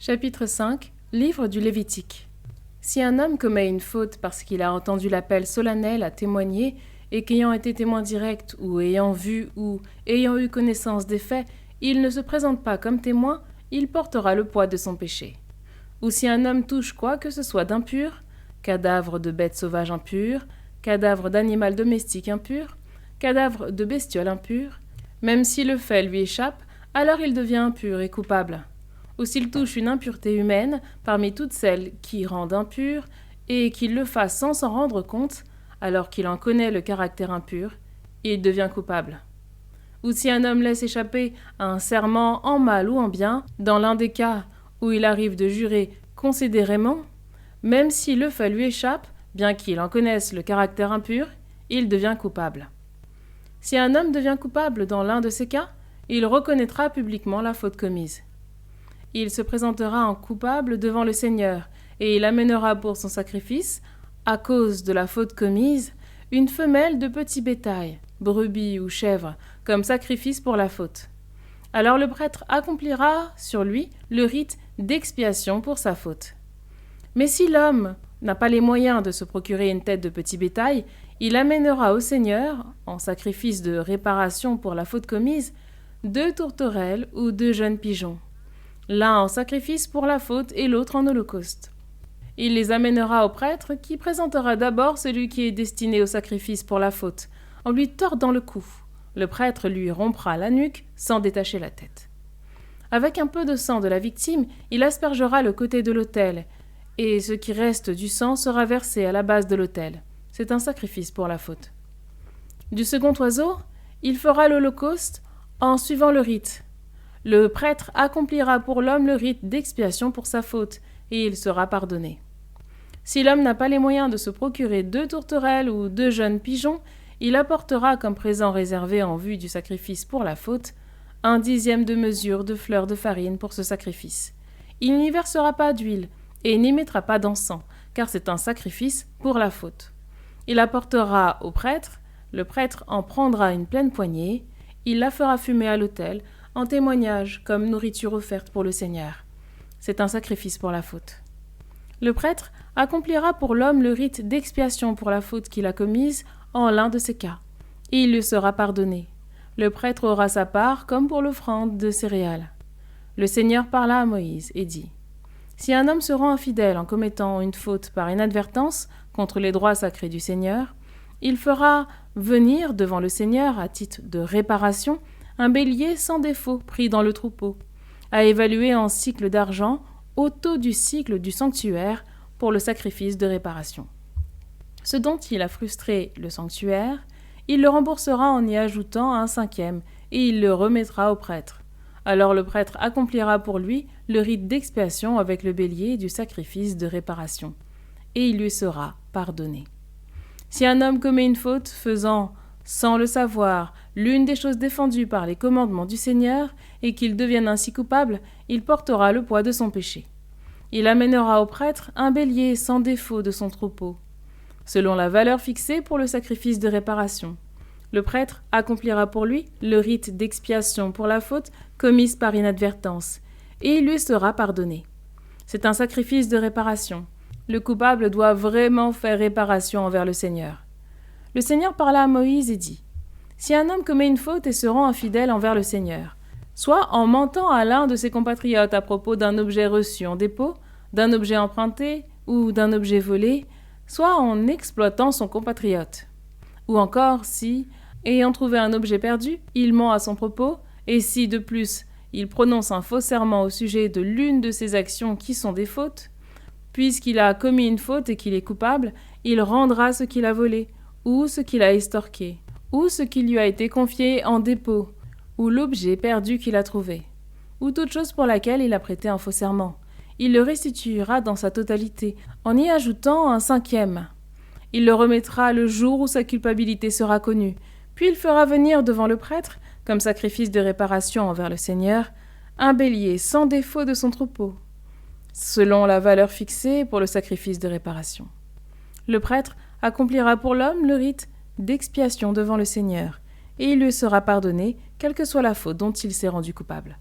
Chapitre 5 Livre du Lévitique. Si un homme commet une faute parce qu'il a entendu l'appel solennel à témoigner et qu'ayant été témoin direct ou ayant vu ou ayant eu connaissance des faits, il ne se présente pas comme témoin, il portera le poids de son péché. Ou si un homme touche quoi que ce soit d'impur, cadavre de bête sauvage impure, cadavre d'animal domestique impur, cadavre de bestiole impure, même si le fait lui échappe, alors il devient impur et coupable. Ou s'il touche une impureté humaine parmi toutes celles qui rendent impur, et qu'il le fasse sans s'en rendre compte, alors qu'il en connaît le caractère impur, il devient coupable. Ou si un homme laisse échapper un serment en mal ou en bien, dans l'un des cas où il arrive de jurer considérément, même si le fait lui échappe, bien qu'il en connaisse le caractère impur, il devient coupable. Si un homme devient coupable dans l'un de ces cas, il reconnaîtra publiquement la faute commise. Il se présentera en coupable devant le Seigneur, et il amènera pour son sacrifice, à cause de la faute commise, une femelle de petit bétail, brebis ou chèvre, comme sacrifice pour la faute. Alors le prêtre accomplira sur lui le rite d'expiation pour sa faute. Mais si l'homme n'a pas les moyens de se procurer une tête de petit bétail, il amènera au Seigneur, en sacrifice de réparation pour la faute commise, 2 tourterelles ou 2 jeunes pigeons, l'un en sacrifice pour la faute et l'autre en holocauste. Il les amènera au prêtre qui présentera d'abord celui qui est destiné au sacrifice pour la faute, en lui tordant le cou. Le prêtre lui rompra la nuque sans détacher la tête. Avec un peu de sang de la victime, il aspergera le côté de l'autel, et ce qui reste du sang sera versé à la base de l'autel. C'est un sacrifice pour la faute. Du second oiseau, il fera l'holocauste en suivant le rite. Le prêtre accomplira pour l'homme le rite d'expiation pour sa faute, et il sera pardonné. Si l'homme n'a pas les moyens de se procurer 2 tourterelles ou 2 jeunes pigeons, il apportera comme présent réservé en vue du sacrifice pour la faute 1/10 de mesure de fleur de farine pour ce sacrifice. Il n'y versera pas d'huile et n'y mettra pas d'encens, car c'est un sacrifice pour la faute. Il apportera au prêtre, le prêtre en prendra une pleine poignée, il la fera fumer à l'autel, en témoignage comme nourriture offerte pour le Seigneur. C'est un sacrifice pour la faute. Le prêtre accomplira pour l'homme le rite d'expiation pour la faute qu'il a commise en l'un de ces cas, et il lui sera pardonné. Le prêtre aura sa part comme pour l'offrande de céréales. Le Seigneur parla à Moïse et dit : Si un homme se rend infidèle en commettant une faute par inadvertance contre les droits sacrés du Seigneur, il fera venir devant le Seigneur à titre de réparation un bélier sans défaut pris dans le troupeau, à évaluer en cycle d'argent au taux du cycle du sanctuaire pour le sacrifice de réparation. Ce dont il a frustré le sanctuaire, il le remboursera en y ajoutant 1/5, et il le remettra au prêtre. Alors le prêtre accomplira pour lui le rite d'expiation avec le bélier du sacrifice de réparation, et il lui sera pardonné. Si un homme commet une faute faisant, sans le savoir, l'une des choses défendues par les commandements du Seigneur, et qu'il devienne ainsi coupable, il portera le poids de son péché. Il amènera au prêtre un bélier sans défaut de son troupeau, selon la valeur fixée pour le sacrifice de réparation. Le prêtre accomplira pour lui le rite d'expiation pour la faute commise par inadvertance, et il lui sera pardonné. C'est un sacrifice de réparation. Le coupable doit vraiment faire réparation envers le Seigneur. Le Seigneur parla à Moïse et dit : Si un homme commet une faute et se rend infidèle envers le Seigneur, soit en mentant à l'un de ses compatriotes à propos d'un objet reçu en dépôt, d'un objet emprunté ou d'un objet volé, soit en exploitant son compatriote, ou encore si, ayant trouvé un objet perdu, il ment à son propos, et si, de plus, il prononce un faux serment au sujet de l'une de ses actions qui sont des fautes, puisqu'il a commis une faute et qu'il est coupable, il rendra ce qu'il a volé, ou ce qu'il a estorqué, ou ce qui lui a été confié en dépôt, ou l'objet perdu qu'il a trouvé, ou toute chose pour laquelle il a prêté un faux serment. Il le restituera dans sa totalité, en y ajoutant 1/5. Il le remettra le jour où sa culpabilité sera connue, puis il fera venir devant le prêtre, comme sacrifice de réparation envers le Seigneur, un bélier sans défaut de son troupeau, selon la valeur fixée pour le sacrifice de réparation. Le prêtre accomplira pour l'homme le rite d'expiation devant le Seigneur, et il lui sera pardonné, quelle que soit la faute dont il s'est rendu coupable.